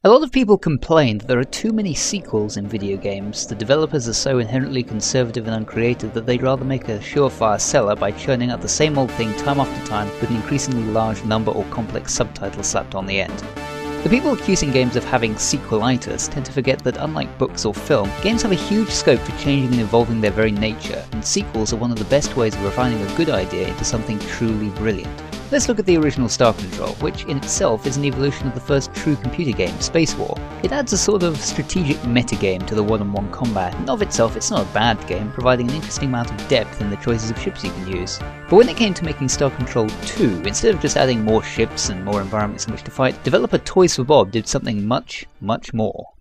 A lot of people complain that there are too many sequels in video games. The developers are so inherently conservative and uncreative that they'd rather make a surefire seller by churning out the same old thing time after time with an increasingly large number or complex subtitle slapped on the end. The people accusing games of having sequelitis tend to forget that unlike books or film, games have a huge scope for changing and evolving their very nature, and sequels are one of the best ways of refining a good idea into something truly brilliant. Let's look at the original Star Control, which in itself is an evolution of the first true computer game, Space War. It adds a sort of strategic metagame to the one-on-one combat, and of itself it's not a bad game, providing an interesting amount of depth in the choices of ships you can use. But when it came to making Star Control 2, instead of just adding more ships and more environments in which to fight, developer Toys for Bob did something much more.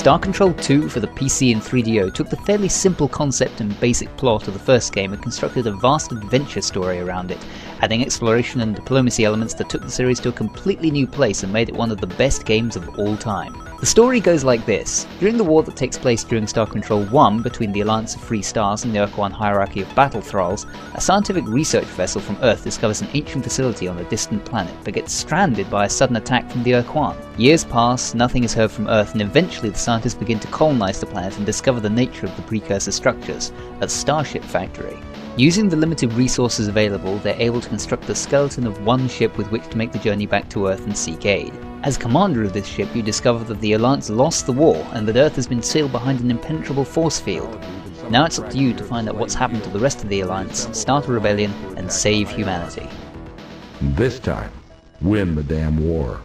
Star Control 2 for the PC and 3DO took the fairly simple concept and basic plot of the first game and constructed a vast adventure story around it, adding exploration and diplomacy elements that took the series to a completely new place and made it one of the best games of all time. The story goes like this. During the war that takes place during Star Control 1 between the Alliance of Free Stars and the Urquan hierarchy of battle thralls, a scientific research vessel from Earth discovers an ancient facility on a distant planet, but gets stranded by a sudden attack from the Urquan. Years pass, nothing is heard from Earth, and eventually the scientists begin to colonize the planet and discover the nature of the precursor structures, a starship factory. Using the limited resources available, they're able to construct the skeleton of one ship with which to make the journey back to Earth and seek aid. As commander of this ship, you discover that the Alliance lost the war and that Earth has been sealed behind an impenetrable force field. Now it's up to you to find out what's happened to the rest of the Alliance, start a rebellion, and save humanity. This time, win the damn war.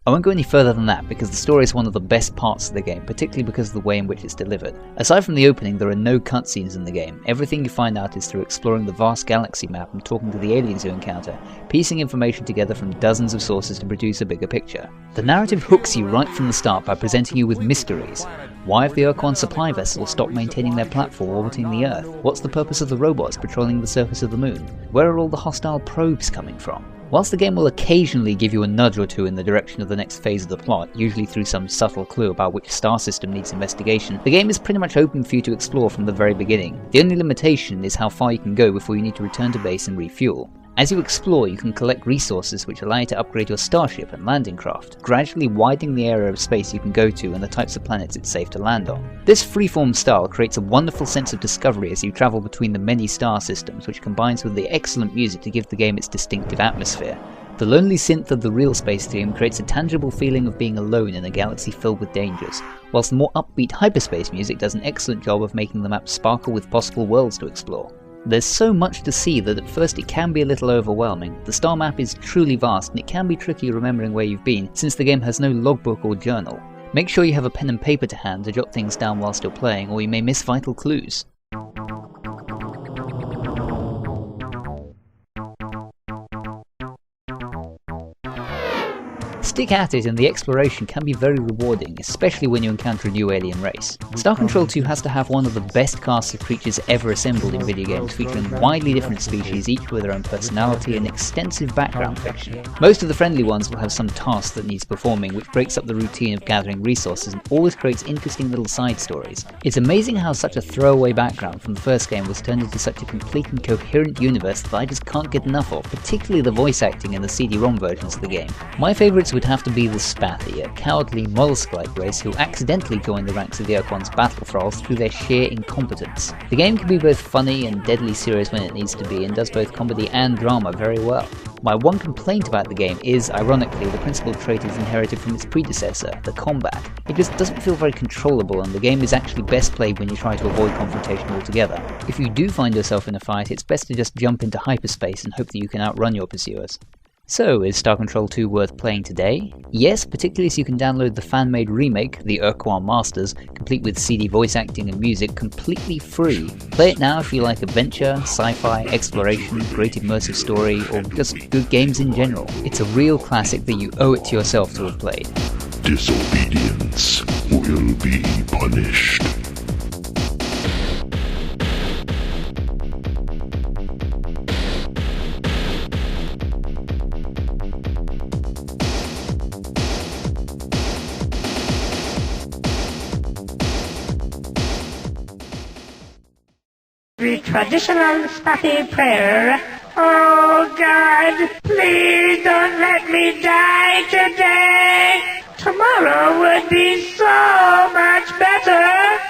I won't go any further than that because the story is one of the best parts of the game, particularly because of the way in which it's delivered. Aside from the opening, there are no cutscenes in the game. Everything you find out is through exploring the vast galaxy map and talking to the aliens you encounter, piecing information together from dozens of sources to produce a bigger picture. The narrative hooks you right from the start by presenting you with mysteries. Why have the Urquan supply vessels stopped maintaining their platform orbiting the Earth? What's the purpose of the robots patrolling the surface of the moon? Where are all the hostile probes coming from? Whilst the game will occasionally give you a nudge or two in the direction of the next phase of the plot, usually through some subtle clue about which star system needs investigation, the game is pretty much open for you to explore from the very beginning. The only limitation is how far you can go before you need to return to base and refuel. As you explore, you can collect resources which allow you to upgrade your starship and landing craft, gradually widening the area of space you can go to and the types of planets it's safe to land on. This freeform style creates a wonderful sense of discovery as you travel between the many star systems, which combines with the excellent music to give the game its distinctive atmosphere. The lonely synth of the real space theme creates a tangible feeling of being alone in a galaxy filled with dangers, whilst the more upbeat hyperspace music does an excellent job of making the map sparkle with possible worlds to explore. There's so much to see that at first it can be a little overwhelming. The star map is truly vast and it can be tricky remembering where you've been since the game has no logbook or journal. Make sure you have a pen and paper to hand to jot things down whilst you're playing or you may miss vital clues. Stick at it and the exploration can be very rewarding, especially when you encounter a new alien race. Star Control 2 has to have one of the best casts of creatures ever assembled in video games, featuring widely different species, each with their own personality and extensive background fiction. Most of the friendly ones will have some task that needs performing, which breaks up the routine of gathering resources and always creates interesting little side stories. It's amazing how such a throwaway background from the first game was turned into such a complete and coherent universe that I just can't get enough of, particularly the voice acting in the CD-ROM versions of the game. My favourites would have to be the Spathi, a cowardly mollusk-like race who accidentally joined the ranks of the Urquan's battle thralls through their sheer incompetence. The game can be both funny and deadly serious when it needs to be, and does both comedy and drama very well. My one complaint about the game is, ironically, the principal trait is inherited from its predecessor, the combat. It just doesn't feel very controllable, and the game is actually best played when you try to avoid confrontation altogether. If you do find yourself in a fight, it's best to just jump into hyperspace and hope that you can outrun your pursuers. So, is Star Control 2 worth playing today? Yes, particularly as you can download the fan-made remake, the Urquan Masters, complete with CD voice acting and music, completely free. Play it now if you like adventure, sci-fi, exploration, great immersive story, or just good games in general. It's a real classic that you owe it to yourself to have played. Disobedience will be punished. The traditional Spaffy prayer. Oh God, please don't let me die today. Tomorrow would be so much better.